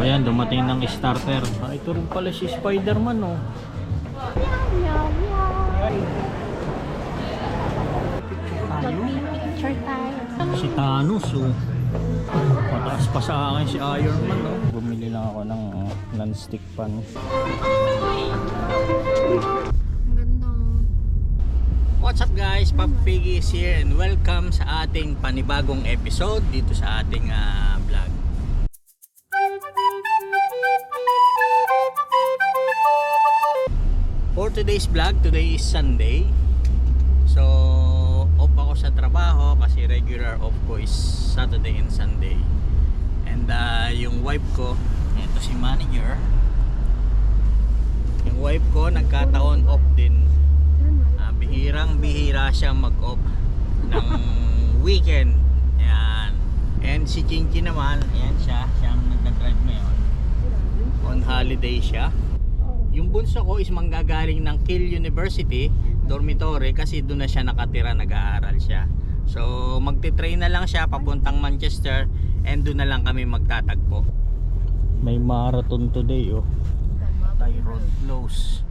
O yan, dumating ng starter. Ito rin pala si Spider-Man, oh. Mag-picture tayo. Si Thanos, oh. Pataas pa sa akin si Iron Man, oh. Bumili lang ako ng non-stick pan. What's up guys, Pop Piggy is here and welcome sa ating panibagong episode dito sa ating vlog. For today's vlog, today is Sunday. So, off ako sa trabaho kasi regular off ko is Saturday and Sunday. And yung wife ko, ito si manager. Yung wife ko nagkataon off din. Bihirang-bihira siya mag-off ng weekend. Ayan. And si Chinky naman, ayan siya, siyang nagdadrive ngayon. On holiday siya. Yung bunso ko is manggagaling ng Keele University dormitory kasi doon na siya nakatira, nag-aaral siya. So magte-train na lang siya papuntang Manchester and doon na lang kami magtatagpo. May marathon today, oh. Tayo road close.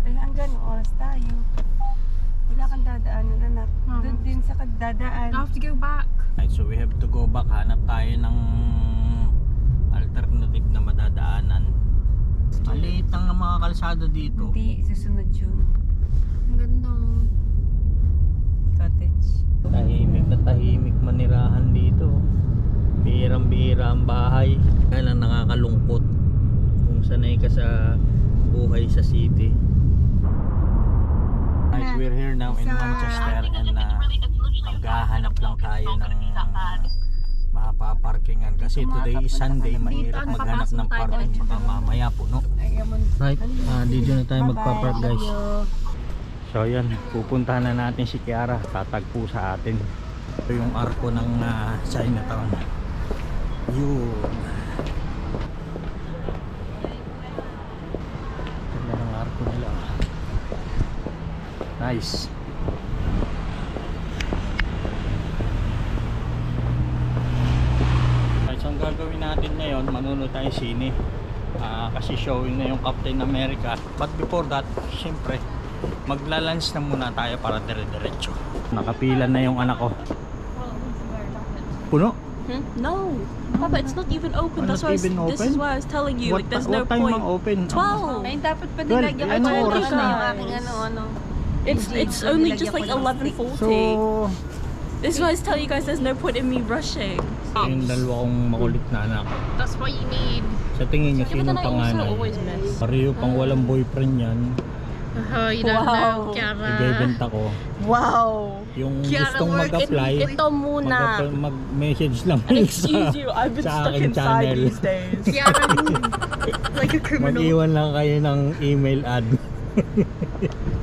Ay, hanggang oras tayo. Wala kang dadaan na anak. Doon din sa kadadaan. I have to go back. Right, so we have to go back. Hanap tayo ng alternative na madadaanan. Maliit ang mga kalsada dito. Hindi, susunod yun. Ang gandang Cottage. Tahimik na tahimik manirahan dito. Bihirang-bihira ang bahay. Kaya lang nakakalungkot kung sanay ka sa buhay sa city. Right, we're here now in Manchester and maghahanap lang tayo ng mapaparkingan kasi today is Sunday, mahirap maghanap ng parking baka mamaya puno. Right, dito na tayo magpapark guys. So yan, pupuntahan na natin si Kiara, tatagpo sa atin. Ito yung arko ng Chinatown. Yun. Ganda ng arko nila. Nice. So ang gagawin natin ngayon, manunod tayo sine. Kasi showing na yung Captain America. But before that, syempre magla-lunch na muna tayo para dire-diretso. Nakapila na yung anak ko. Puno? No, Papa, it's not even open. Not That's why even this open? is why I was telling you. Like, there's no what time point. mang open? 12. Ay, dapat pa Well, nilagyan ko anong ng oras na? yung aking ano. It's only just like 11:40. So, This is why I was telling you guys. There's no point in me rushing. yung dalawa kong makulit na anak. That's what you need. Sa tingin niyo, Yeah, but sino then I also panganay? always miss. Pareho pang walang boyfriend yan. Oh, you don't know, Kiara. Ibebenta ko. Wow. Yung Kiara gustong work mag-apply, Ito muna. mag-message lang And sa, excuse you, I've been sa stuck aking inside channel. these days. Kiara, like a criminal. Mag-iwan lang kayo ng email ad.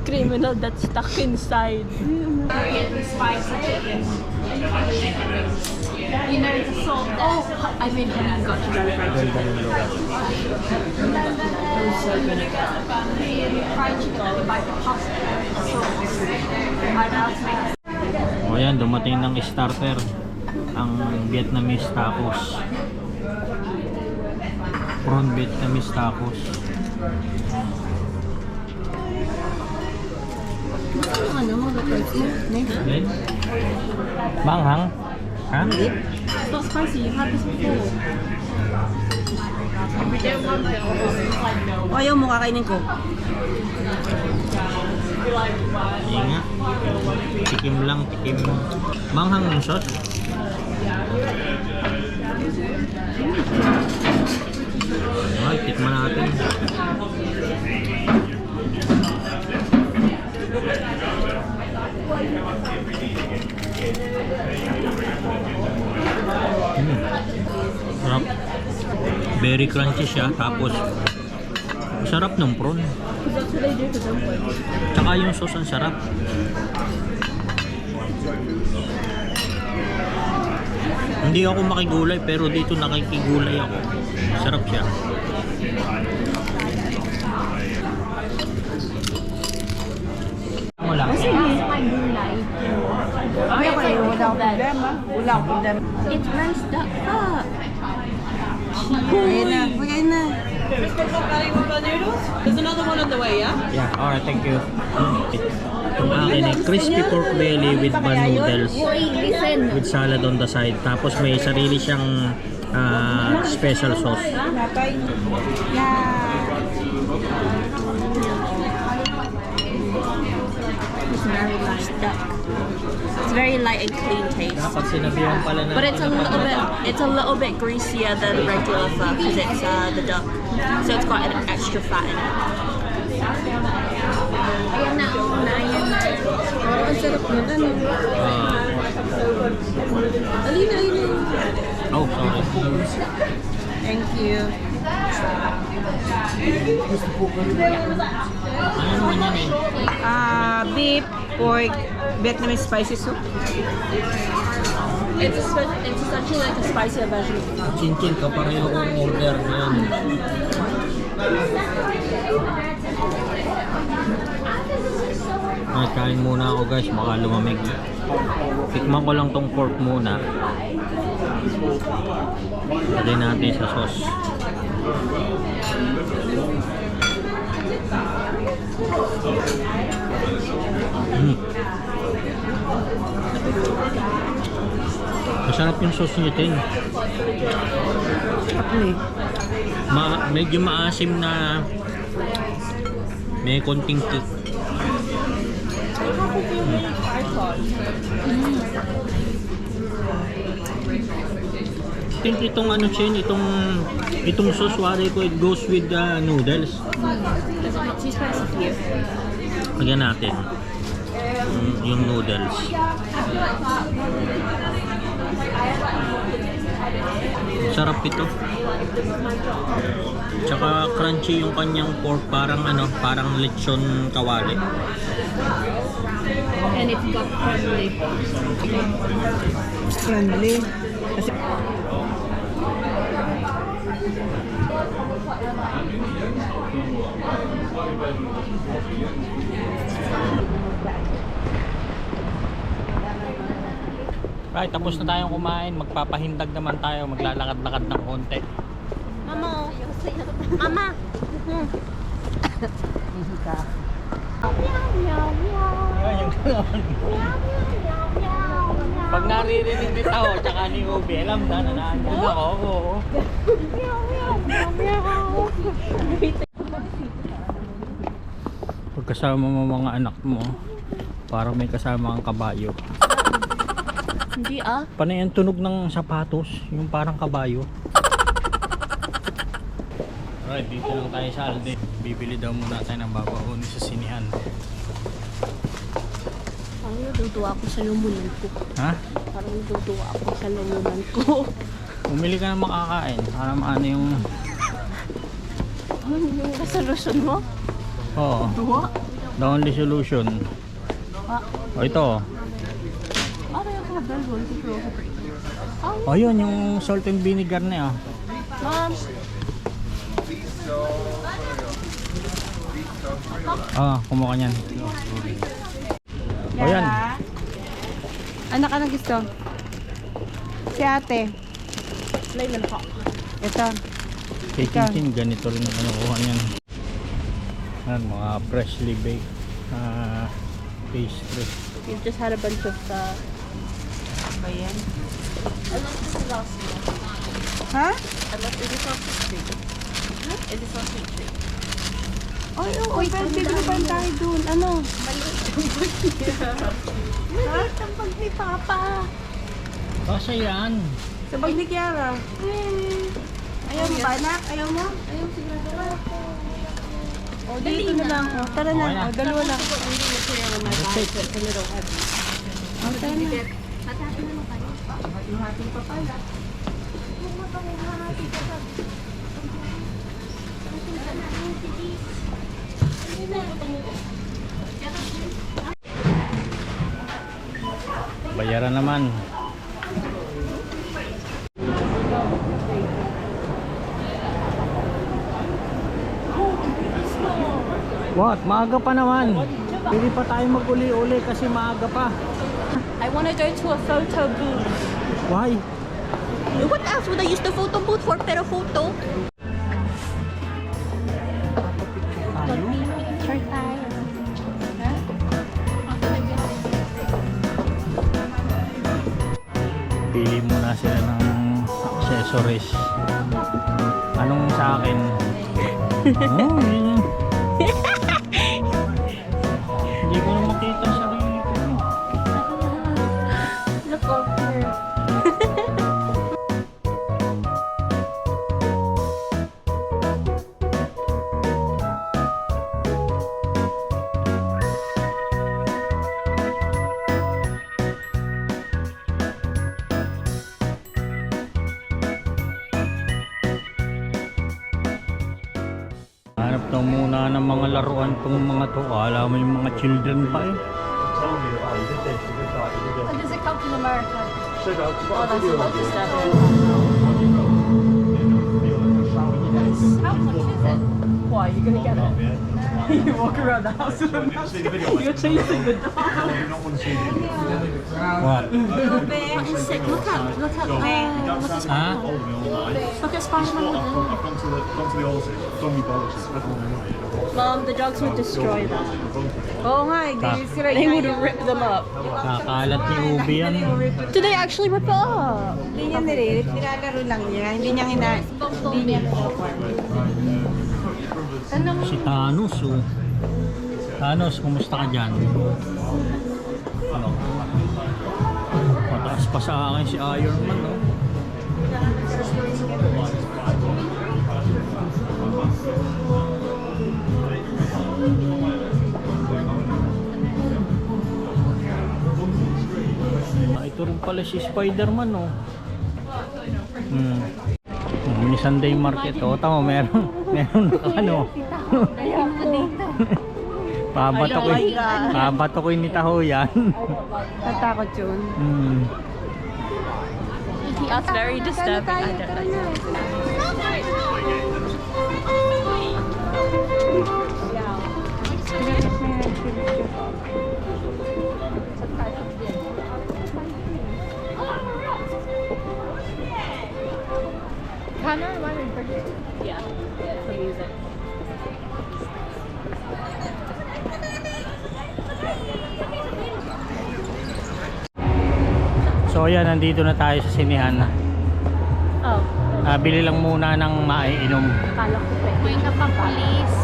Criminal that's stuck inside. You know the salt. Oh, I mean, have you got to go for it? Ganda ng lugar. So good again. Fried chicken by the pasta sauce. I'd ask me. O yan, dumating ng starter. Ang Vietnamese tacos. Prawn Vietnamese tacos. Then, manghang? Ha? It's not spicy. You've had this before. Ayaw mo kakainin ko. Inga. Tikim lang, tikim. Manghang ng sauce. Ay, tikman natin. Sarap. Very crunchy siya. Tapos sarap ng prawn. That's what they do for dumplings. Tsaka yung sauce ang sarap. Hindi ako makigulay pero dito nakikigulay ako. Sarap siya. Wala. Kasi may gulay. Wala problema. It runs that far. Ayan na, bigay na. There's another one on the way, yeah? Yeah, alright, thank you. Ang akin ay crispy pork belly with bun noodles with salad on the side. Tapos may sarili siyang special sauce. It's very light. It's very light and clean taste. Dapat sinabihan pala na. But it's a little bit greasier than regular pho because it's the duck. So it's got an extra fat in it. Ang sarap nun, ano? Alina. Oh, sorry. Thank you. Ano naman yan eh? Beef, pork, Vietnamese spicy soup. It's essentially like a spicier version of pho. Chin-chin ka pareho kong order ngayon. Ay, kain muna ako guys, baka lumamig. Tikman ko lang tong pork muna. Lagay natin sa sauce. Masarap yung sauce niya, Tin. Medyo maasim na may konting kick. Think itong ano, Chen, itong sauce wari ko, it goes with the noodles. Is it not too spicy for you? Lagyan natin yung noodles. Sarap ito. Tsaka crunchy yung kanyang pork, parang lechon kawali. And it's got friendly. Friendly. Kasi Right, tapos na tayong kumain. Magpapahindag naman tayo. Maglalakad-lakad ng konti. Mama. Mama. Pag naririnig ni Tao tsaka ni Ubi, alam na naandun ako. Oo. Pag kasama mo mga anak mo, parang may kasama ang kabayo. Hindi ah. Panay ang tunog ng sapatos, yung parang kabayo. Alright, dito lang tayo sa Alde. Bibili daw muna tayo ng babaon sa sinihan. Parang natutuwa ako sa lumunan ko. Ha? Parang natutuwa ako sa lumunan ko. Umili ka ng makakain para maano yung... Ano yung resolution mo? Oo. Duwa? The only solution. O ito. Ano yung kabel? 1, 2, 3. O yun, yung salt and vinegar na yun. Mom. Kumuha ka niyan. O yan. anak ka na gusto? Si ate. Plain and hot. Ito. Kay Chin, ganito rin ang kinukuha niyan. Yan, mga freshly baked pastry. You just had a bunch of Ba yan? I love this last one. Ha? I love this sausage treat. Is this sausage treat? Ay, oo. Pero bibili pa tayo dun. Ano? Maliit ang bag ni Papa. Basta yan. Sa bag ni Kiara. Ayaw mo ba, anak? Ayaw mo? Ayaw, sigurado ako. O, dito na lang. O, tara na. Okay na. O, dalawa lang. Take. O, tara na. Bayaran naman. What? Maaga pa naman. Hindi pa tayo mag-uli-uli kasi maaga pa. I want to go to a photo booth. Why? What else would I use the photo booth for? Pero photo. Picture tayo. Pili muna sila ng accessories. Anong sa akin? Oh, yun. Hindi ko na makita sa sarili ko. Look over. Hanap daw muna ng mga laruan tong mga to. Alam mo yung mga children pa eh. When does it come to America? Oh, that's about to start. How much is it? Why? You gonna get it? You walk around the house with them. You're chasing the dog. What? Insect. Look at what's this Ha? Look at Spider-Man. Mom, the dogs would destroy that. Oh my, they would rip them up. Kakalat ni Ubi yan. Do they actually rip it up? Hindi niya nire-rip, nilalaro lang niya. Hindi niya Si Thanos oh. Thanos, kumusta ka dyan? Ano? Mataas pa sa akin si Iron Man oh. Ito rin pala si Spider-Man oh. Mini Sunday Market oh. Tama, meron ano. Pabato ko ni Taho yan. Natakot yun. He acts very disturbing. I don't like it. Connor, why did you Yeah, for music. So ayan, nandito na tayo sa sinihan. Oh, Bili lang muna ng maiinom. akala ko pa. Wait ka pa, please.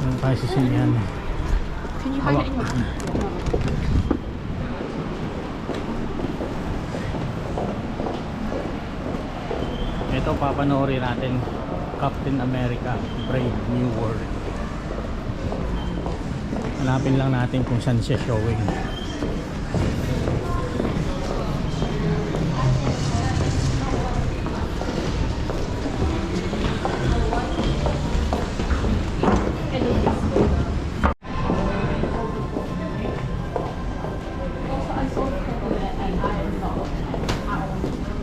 Ayan tayo sa sinihan. Can you hide it in your hand? Ito papanoorin natin, Captain America Brave New World. Hanapin lang natin kung saan siya showing.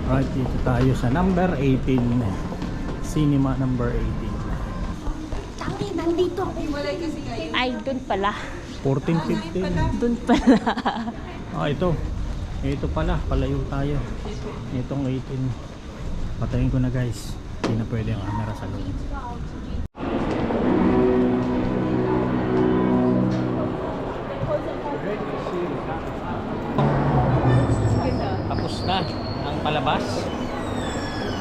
Right, dito tayo sa number 18. Cinema number 18. Tangin, nandito. Ay, dun pala. 14.15. Dun pala. Ito. Ito pala, palayo tayo. Itong 18. Patayin ko na guys. Hindi na pwede ang camera sa loob. Tapos na ang palabas.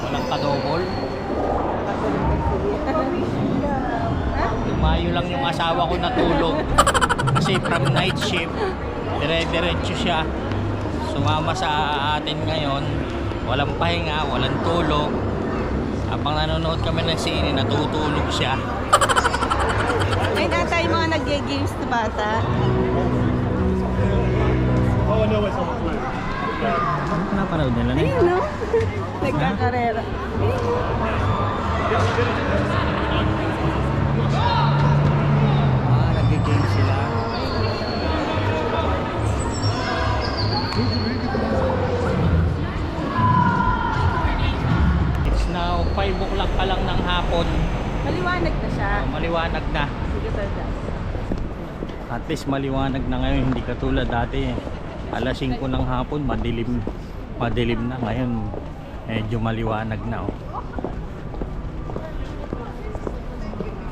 Walang kadobol. Lumayo lang yung asawa ko natulog. Kasi from night shift, dire-diretso siya. Sumama sa atin ngayon. Walang pahinga, walang tulog. Habang nanonood kami ng sine, natutulog siya. Ay, natay mga nag-games na bata. Ano napanood nila na? Ayun, no? Nagkakarera. Nag-game sila. It's now 5 o'clock pa lang ng hapon. Maliwanag na siya. Maliwanag na. Sige, sir. At least maliwanag na ngayon, hindi katulad dati. Alas 5 ng hapon, madilim na. Ngayon medyo maliwanag na, oh.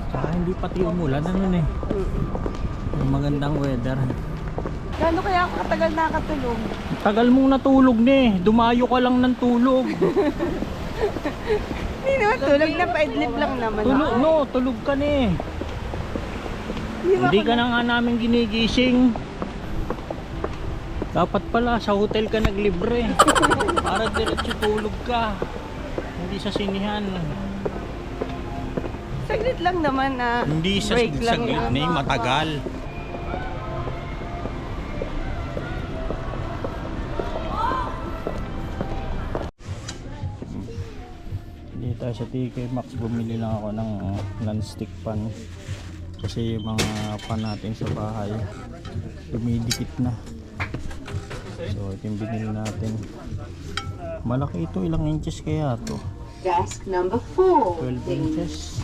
Saka hindi pati umulan, ano eh. Magandang weather. Gano'n kaya ako katagal nakatulog? Tagal mong natulog na eh. Dumayo ka lang ng tulog. Hindi naman tulog na, paidlip lang naman. Tulog, no, tulog ka na eh. Hindi ka na nga namin ginigising. Dapat pala sa hotel ka naglibre para diretso tulog ka, hindi sa sinihan. Saglit lang naman na Hindi sa break lang saglit yun. na eh, matagal. Dito tayo sa TK Maxx, bumili lang ako ng non-stick pan kasi yung mga pan natin sa bahay dumidikit na. So ito yung binili natin. Malaki ito, ilang inches kaya to? Desk number 4. 12 inches.